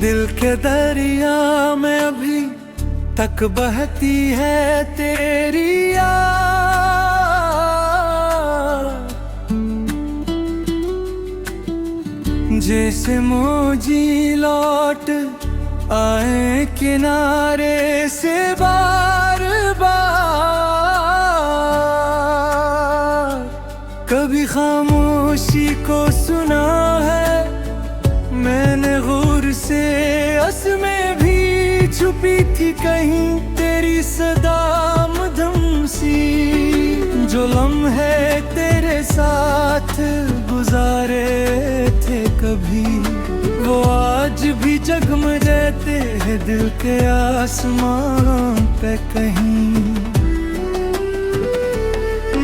दिल के दरिया में अभी तक बहती है तेरी याद। जैसे मौजी लौट आए किनारे से बार बार। कभी खामोशी को सुना है मैंने गौर से, असमें भी छुपी थी कहीं तेरी सदा मधुम सी। जो लम्हे तेरे साथ गुजारे थे कभी, वो आज भी जगमगाते हैं दिल के आसमान पे कहीं।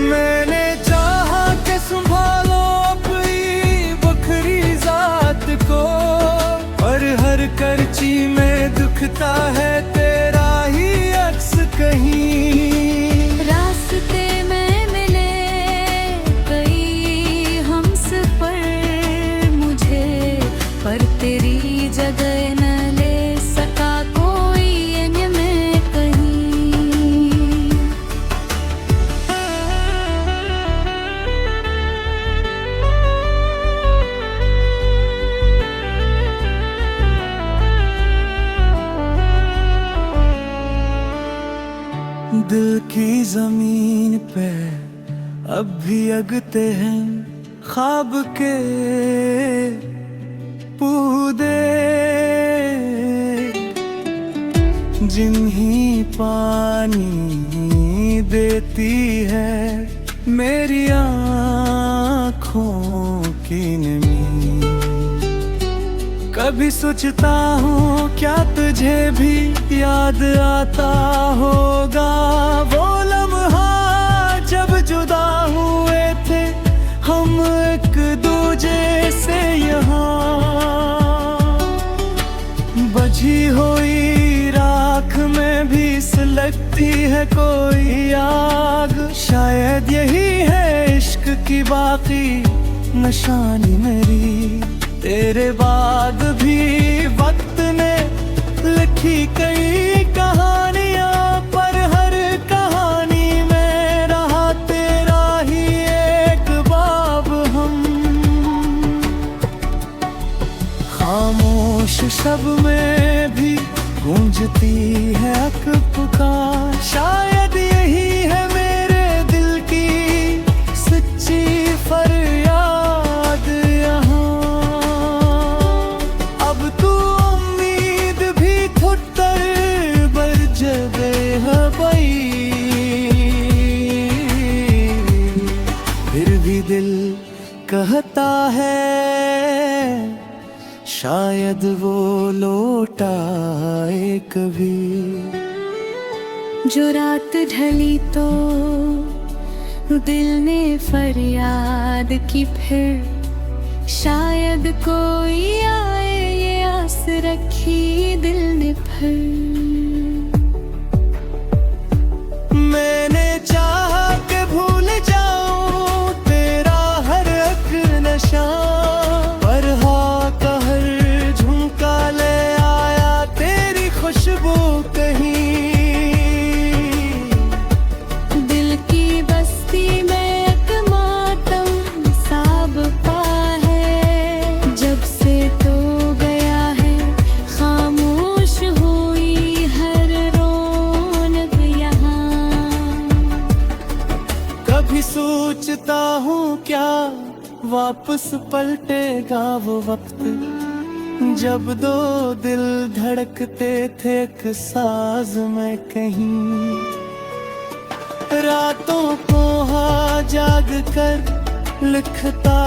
मैंने चाहा कि संभालो अपनी बखरी जात को, और हर करची में दुखता है तेरा ही अक्स कहीं। रास्ते में मिले कई हमसफर मुझे, पर तेरी जगह न ले सका कोई इनमें कहीं। दिल की जमीन पे अब भी अगते हैं ख्वाब के पौधे, जिन्हीं पानी देती है मेरी आँखों की नमी। कभी सोचता हूँ क्या तुझे भी याद आता होगा, वो लम्हा जब जुदा हुए थे हम एक दूजे से यहाँ। बझी हुई राख में भी सुलगती है कोई आग, शायद यही है इश्क की बाकी निशानी मेरी। तेरे बाद भी वक्त ने लिखी कई कहानियां, पर हर कहानी में रहा तेरा ही एक बाब हम। खामोश शब में भी गूंजती है अक पुकार, शायद यही है मेरे दिल की सच्ची फरियाद यहाँ। अब तू उम्मीद भी थुत्तर बरजबे है भाई, फिर भी दिल कहता है शायद वो लौट आए कभी। जो रात ढली तो दिल ने फरियाद की, फिर शायद कोई आए ये आस रखी दिल ने फिर। मैंने चाहा कि भूल जाऊं तेरा हर एक नशा, पर हाँ कहर झुमका ले आया तेरी खुशबू कहीं। दिल की बस्ती में एक मातम सा बपा है, जब से तो गया है खामोश हुई हर रौनक यहाँ। कभी सोचता हूँ क्या वापस पलटेगा वो वक्त, जब दो दिल धड़कते थे एक साज में कहीं। रातों को हाँ जाग कर लिखता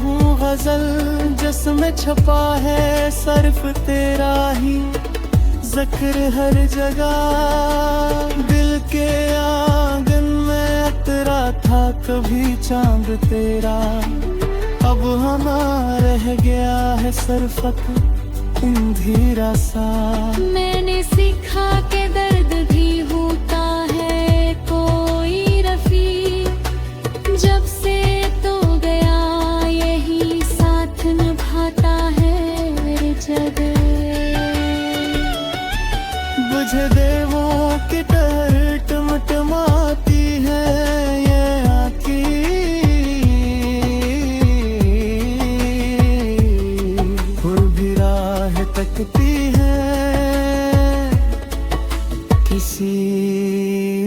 हूँ गजल, जिसमें छपा है सिर्फ तेरा ही जिक्र हर जगह। दिल के आंगन में अतरा था कभी चांद तेरा, अब हमारा रह गया है सिर्फ अंधेरा सा। मैंने सीखा के दर्द भी होता है कोई रफी, जब से तो गया यही साथ निभाता है मेरे जगह।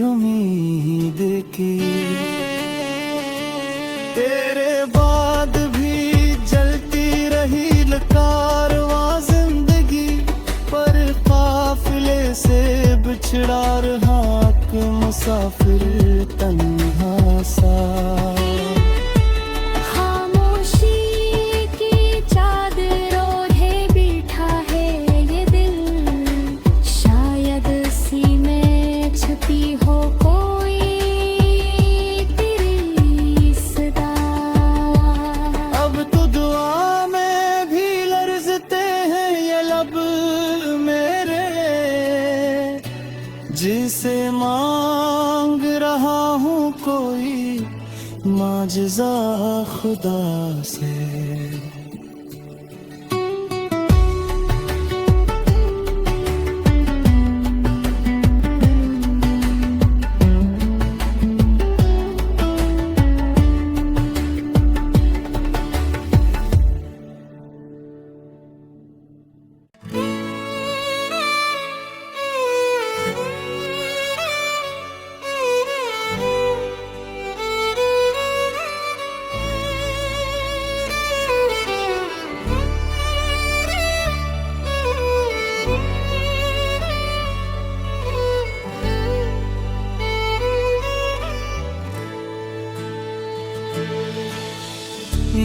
उम्मीद की। तेरे बाद भी जलती रही कारवां जिंदगी, पर काफिले से बिछड़ा रहा कि मुसाफिर तन्हा सा। खामोशी की चादर ओढ़े बैठा है ये दिल, शायद सीने छुपी हो कोई तेरी सदा। अब तो दुआ में भी लर्जते हैं ये लब मेरे, जिसे मांग रहा हूँ कोई माजज़ा खुदा से।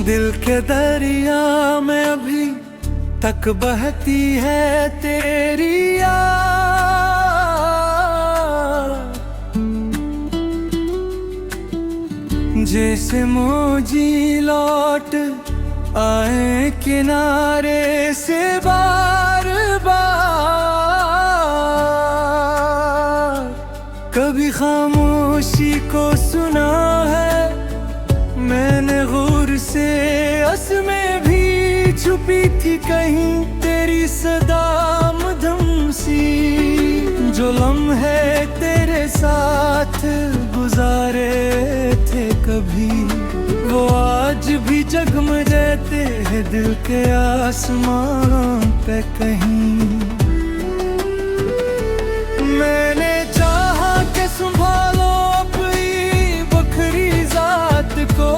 दिल के दरिया में अभी तक बहती है तेरी याद, जैसे मौजी लौट आए किनारे से बार बार। कभी खामोशी को सुना है मैंने गौर से, असमें भी छुपी थी कहीं तेरी सदा मधुम सी। जो लम्हे तेरे साथ गुजारे थे कभी, वो आज भी जगमगाते हैं दिल के आसमान पे कहीं। मैंने चाहा कि संभालो अपनी बखरी जात को,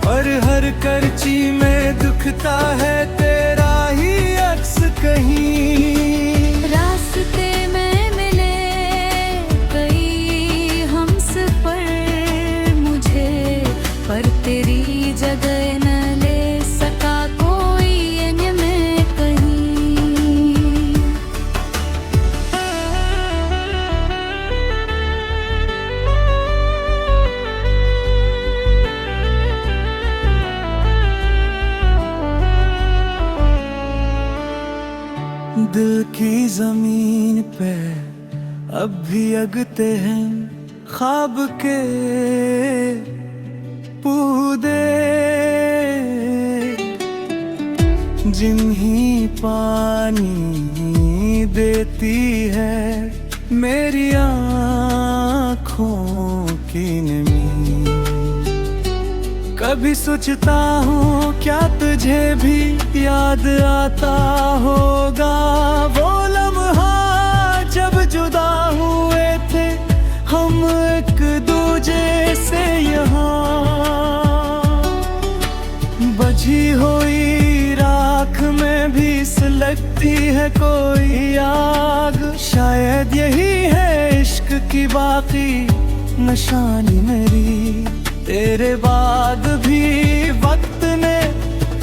और हर करची में दुखता है तेरा ही अक्स कहीं। रास्ते में मिले कई हमसफर मुझे, पर तेरी जगह न ले सका कोई अन्य में कहीं। दिल की जमीन पे अब भी अगते हैं ख्वाब के पौधे, जिन्हीं पानी देती है मेरी आँखों की नमी। कभी सोचता हूँ क्या तुझे भी याद आता होगा, वो लम्हा जब जुदा हुए थे हम एक दूजे से यहाँ। बझी हुई राख में भी सुलगती है कोई आग, शायद यही है इश्क की बाकी निशानी मेरी। तेरे बाद भी वक्त ने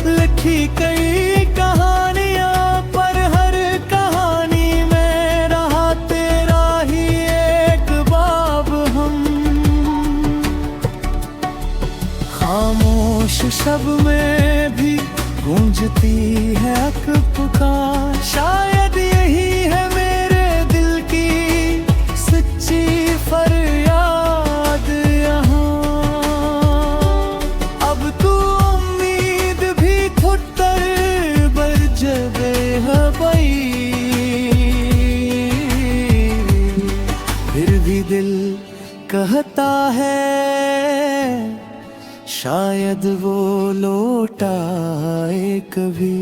लिखी कई कहानियां, पर हर कहानी में रहा तेरा ही एक बाब हम। खामोश शब में भी गूंजती है अक पुकार, शायद यही है मेरे दिल की सच्ची फरियाद यहाँ। अब तू उम्मीद भी थुत्तर बर जबे है बई, फिर भी दिल कहता है शायद वो लौट आए कभी।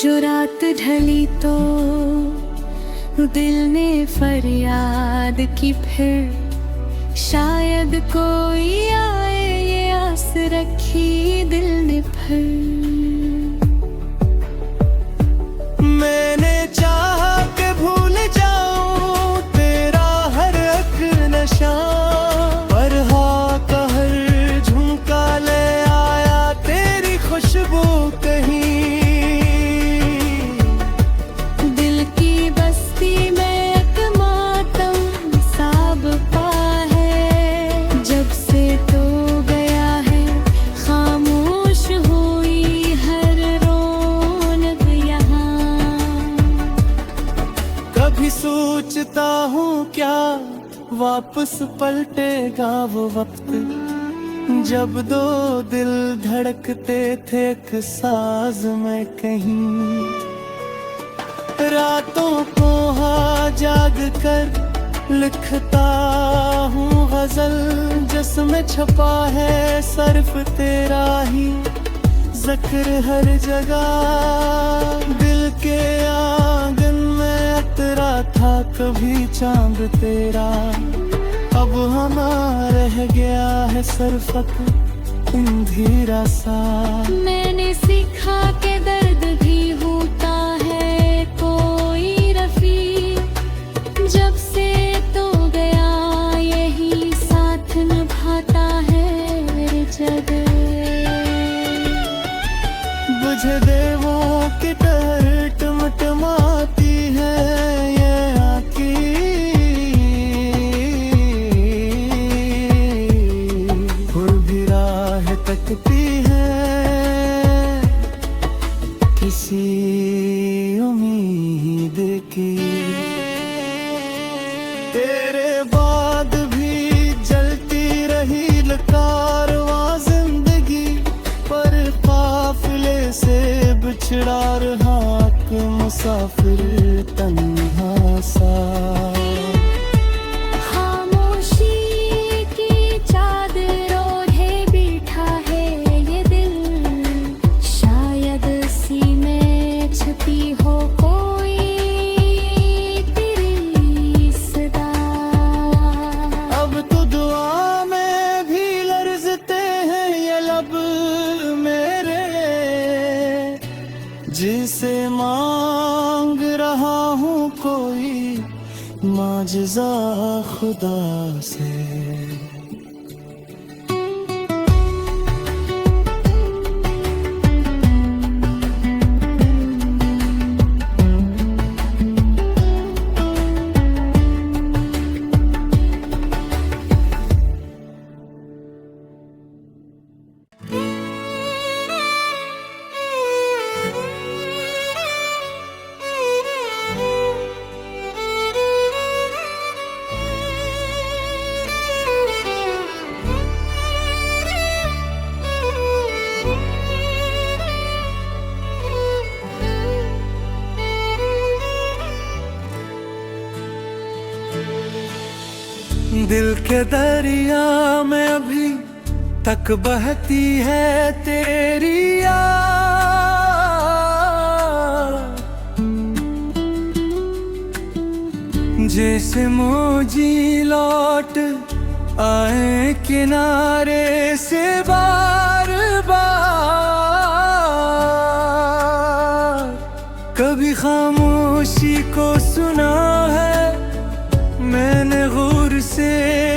जो रात ढली तो दिल ने फरियाद की फिर शायद कोई आए, ये आस रखी दिल ने फिर। मैंने चाहा कि भूल जाऊं तेरा हर एक नशा, पर हाँ का हर झुमका ले आया तेरी खुशबू कहीं। दिल की बस्ती में एक मातम साब पा है, जब से तो गया है खामोश हुई हर रौनक यहाँ। कभी सोचता हूँ क्या वापस पलटेगा वो वक्त, जब दो दिल धड़कते थे एक साज में कहीं। रातों को हाँ जाग कर लिखता हूँ गजल, जिसमें छपा है सिर्फ तेरा ही जिक्र हर जगह। दिल के आंगन में अतरा था कभी चांद तेरा, अब हमारा रह गया है सिर्फ अंधेरा सा। मैंने सीखा के दर्द भी होता है कोई रफी, जब से तो गया यही साथ निभाता है जग। बुझे देवों की तरह टमटमाती है ये आँखें, फुल भी राह तकती है किसी उम्मीद की। तेरे बाद भी जलती रही कारवां जिंदगी, पर काफिले से बिछड़ा रहा एक मुसाफिर तन्हा सा। खामोशी की चादर ओढ़े बैठा है ये दिल, शायद सी में छुपी हो कोई तेरी सदा। अब तो दुआ में भी लर्जते हैं ये लब मेरे, जिसे मांग रहा हूँ कोई माजज़ा खुदा से। दिल के दरिया में अभी तक बहती है तेरी याद, जैसे मौजी लौट आए किनारे से बार बार। कभी खामोशी को सुना है मैंने गौर से,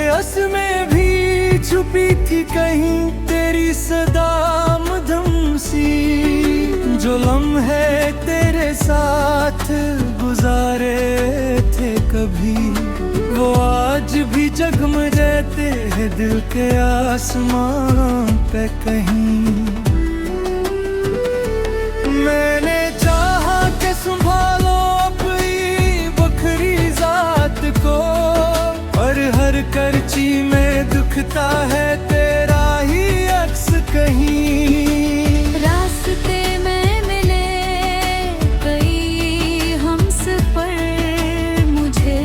असमें भी छुपी थी कहीं तेरी सदा मधुम सी। जो लम्हे तेरे साथ गुजारे थे कभी, वो आज भी जगमगाते हैं दिल के आसमान पे कहीं। मैंने चाहा कि संभालो अपनी बखरी जात को, और हर करची में दुखता है तेरा ही अक्स कहीं। रास्ते में मिले कई हमसफर मुझे,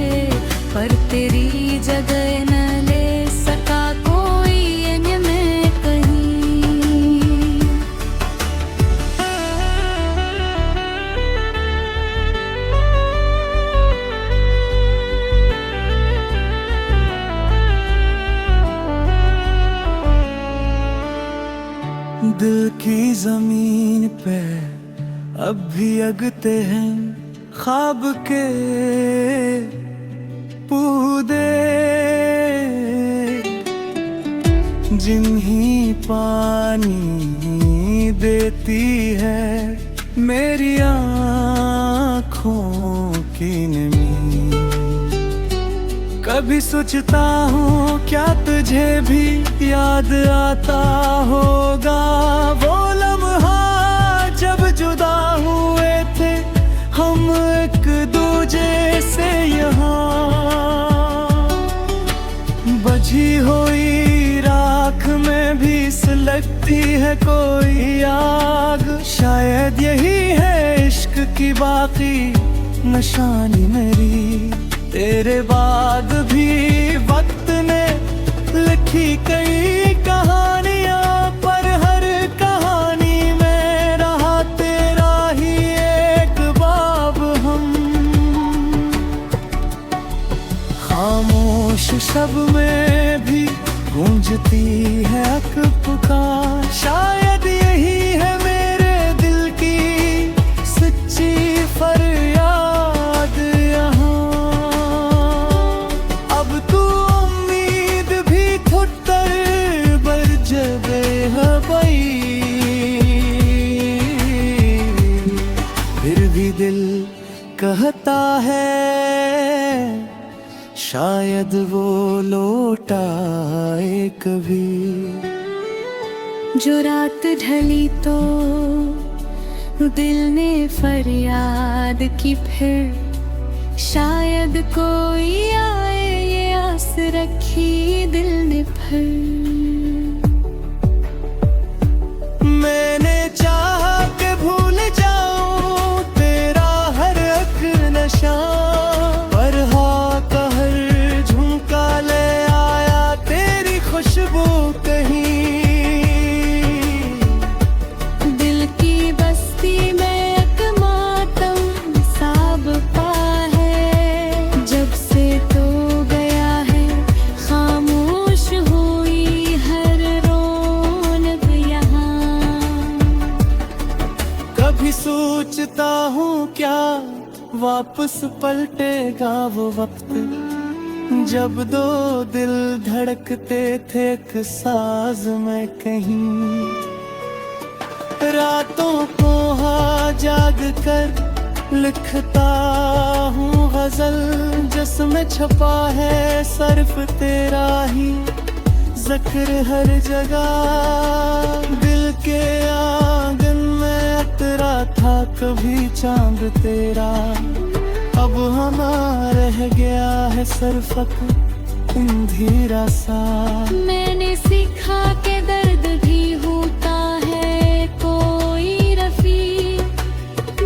पर तेरी जगह न ले सका कोई अन्य में कहीं। जमीन पे अब भी अगते हैं ख्वाब के पौधे, जिन्हीं पानी देती है मेरी आँखों की नमी। कभी सोचता हूँ क्या तुझे भी याद आता होगा वो लम्हा जब जुदा हुए थे हम एक दूजे से। यहाँ बझी हुई राख में भी सुलगती है कोई आग, शायद यही है इश्क की बाकी निशानी मेरी। तेरे बाद भी वक्त ने लिखी कई कहानियां, पर हर कहानी में रहा तेरा ही एक बाब हम। खामोश शब में भी गूंजती है अक पुकार, शायद यही है मेरे दिल की सच्ची फरियाद यहाँ। अब तू उम्मीद भी थुत्तर बर जबे हबई, फिर भी दिल कहता है शायद वो लौट आए कभी। जो रात ढली तो दिल ने फरियाद की, फिर शायद कोई आए ये आस रखी दिल ने फिर। मैंने चाहा कि भूल जाऊं तेरा हर एक नशा, पर हाँ कहर झुमका ले आया तेरी खुशबू कहीं। दिल की बस्ती में एक मातम साब पा है, जब से तो गया है खामोश हुई हर रौनक यहाँ। कभी सोचता हूँ क्या वापस पलटेगा वो वक्त, जब दो दिल धड़कते थे एक साज में कहीं। रातों को हाँ जाग कर लिखता हूँ गजल, जिसमें छपा है सिर्फ तेरा ही जिक्र हर जगह। दिल के आंगन में अतरा था कभी चांद तेरा, अब हमारा रह गया है सिर्फ अंधेरा सा। मैंने सीखा के दर्द भी होता है कोई रफी,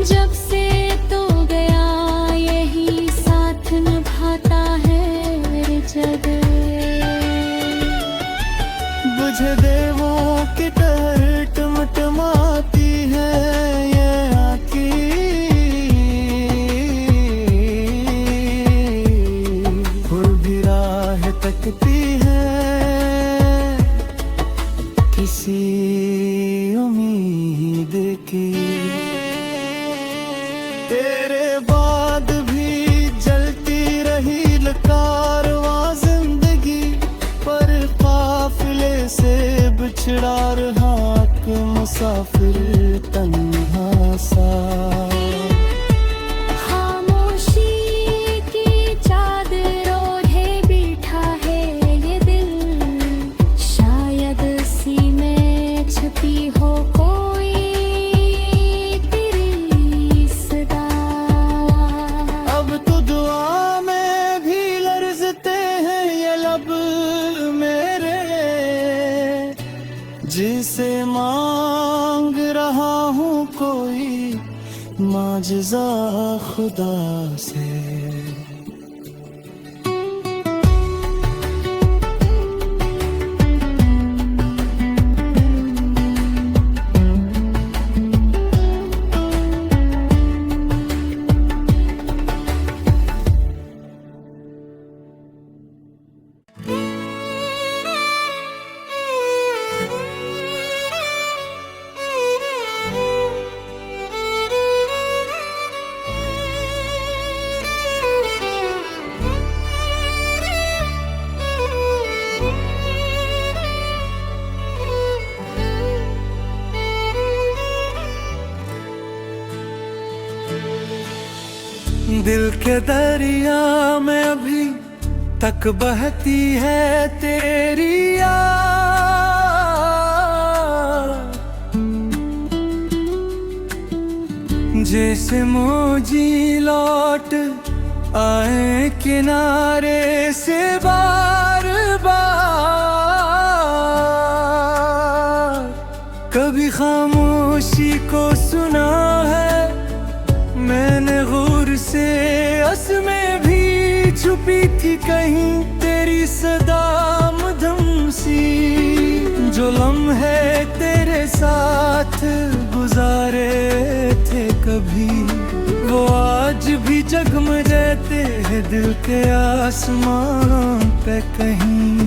जब से तो गया यही साथ निभाता है मेरे जगह। बुझ देवों की टहर टमटमाती है ये आँखी, फुल भी राह तकती है किसी उम्मीद की। तेरे बाद भी जलती रही लकारवां जिंदगी, पर काफिले से बिछड़ा रहा एक मुसाफिर तन्हा सा। खामोशी की चादर ओढ़े बैठा है ये दिल, शायद सी में छुपी हो कोई तेरी सदा। अब तो दुआ में भी लर्जते हैं ये लब मेरे, जिसे मांग रहा हूँ कोई माजज़ा खुदा से। के दरिया में अभी तक बहती है तेरी याद। जैसे मौजी लौट आए किनारे से बार बार। कभी खामोशी को सुना है मैंने गौर से, असमें भी छुपी थी कहीं तेरी सदा मधम सी। जो लम्हे तेरे साथ गुजारे थे कभी, वो आज भी जगमगाते हैं दिल के आसमान पे कहीं।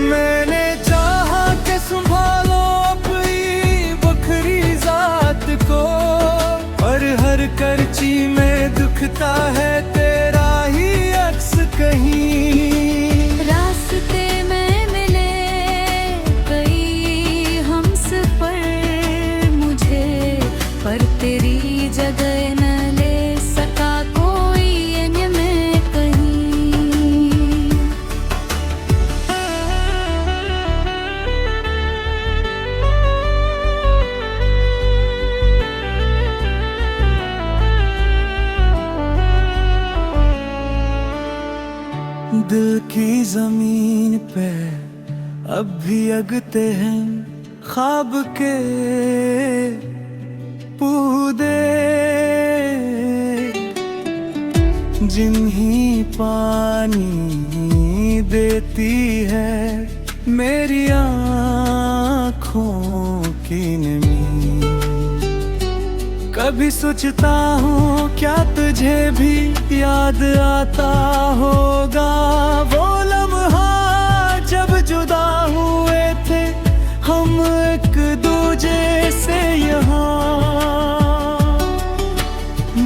मैंने चाहा कि संभालो अपनी बखरी जात को, और हर करची में दुखता है तेरा ही अक्स कहीं। रास्ते में मिले कई हमसफर मुझे, पर तेरी जगह न ले सका कोई इनमें कहीं। दिल की जमीन पे अब भी अगते हैं ख्वाब के पौधे, जिन्हीं पानी देती है मेरी आँखों की नमी। कभी सोचता हूँ क्या तुझे भी याद आता होगा, वो लम्हा जब जुदा हुए थे हम एक दूजे से यहाँ।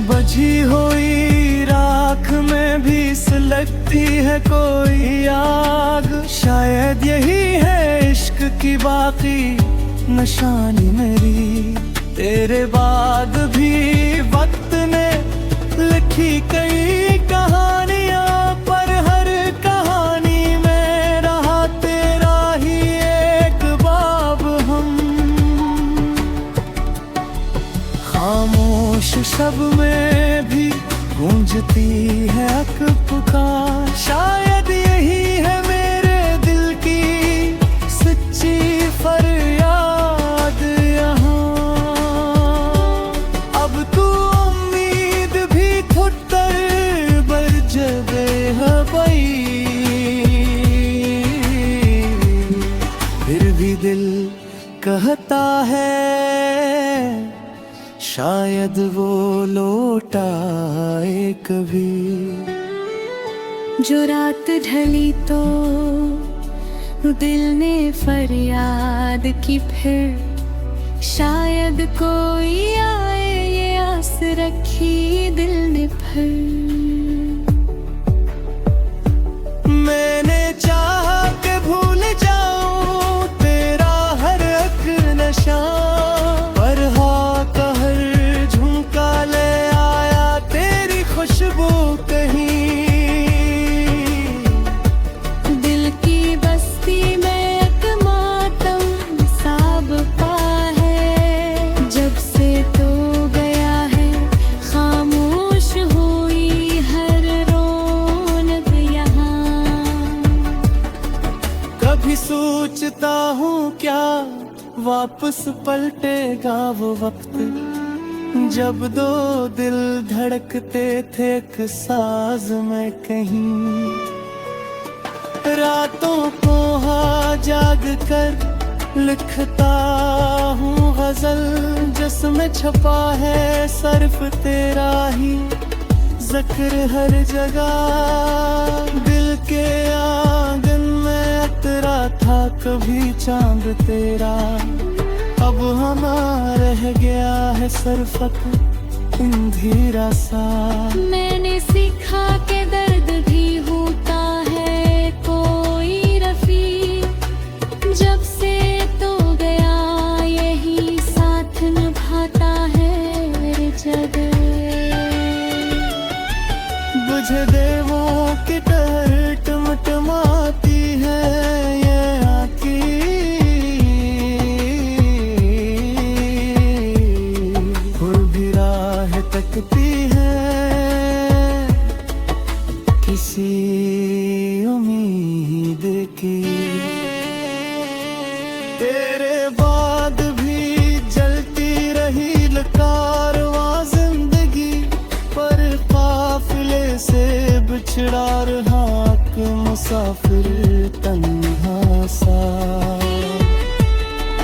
बझी हुई राख में भी सुलगती है कोई आग, शायद यही है इश्क की बाकी निशानी मेरी। तेरे बाद भी वक्त ने लिखी कई कहानियां, पर हर कहानी में रहा तेरा ही एक बाब हम। खामोश शब में भी गूंजती है अक पुकार, शायद यही है मेरे दिल की सच्ची फरियाद यहाँ। अब तू उम्मीद भी खुट्टर बर जबे हबई, फिर भी दिल कहता है शायद वो लौट आए कभी। जो रात ढली तो दिल ने फरियाद की, फिर शायद कोई आए ये आस रखी दिल ने फिर। मैंने चाहा कि भूल जाऊं तेरा हर एक नशा, पर हाँ कहर झुमका ले आया तेरी खुशबू कहीं। दिल की बस्ती में एक मातम साब पा है, जब से तो गया है खामोश हुई हर रौनक यहाँ। कभी सोचता हूँ क्या वापस पलटेगा वो वक्त, जब दो दिल धड़कते थे एक साज में कहीं। रातों को हाँ जाग कर लिखता हूँ गजल, जिसमें छपा है सिर्फ तेरा ही जिक्र हर जगह। दिल के आंगन में अतरा था कभी चांद तेरा, अब हमारा रह गया है सिर्फ अंधेरा सा। मैंने सीखा के दर्द भी होता है कोई रफी, जब से तो गया यही साथ निभाता है जगह। बुझे देवों की तरह टमटमाती है ये आँखें, फूल भी राह तकती है किसी उम्मीद की। तेरे बाद भी जलती रही कारवां जिंदगी, पर काफिले से बिछड़ा रहा कि मुसाफिर तन्हा सा।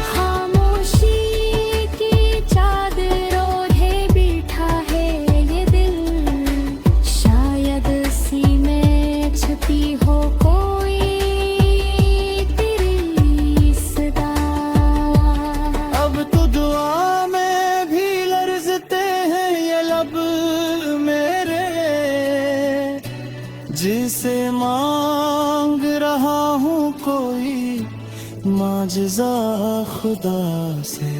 खामोशी की चादर ओढ़े बैठा है ये दिल, शायद सीने छुपी हो कोई तेरी सदा। अब तो दुआ में भी लर्जते हैं ये लब मेरे, जिसे मांग रहा हूँ कोई माजज़ा खुदा से।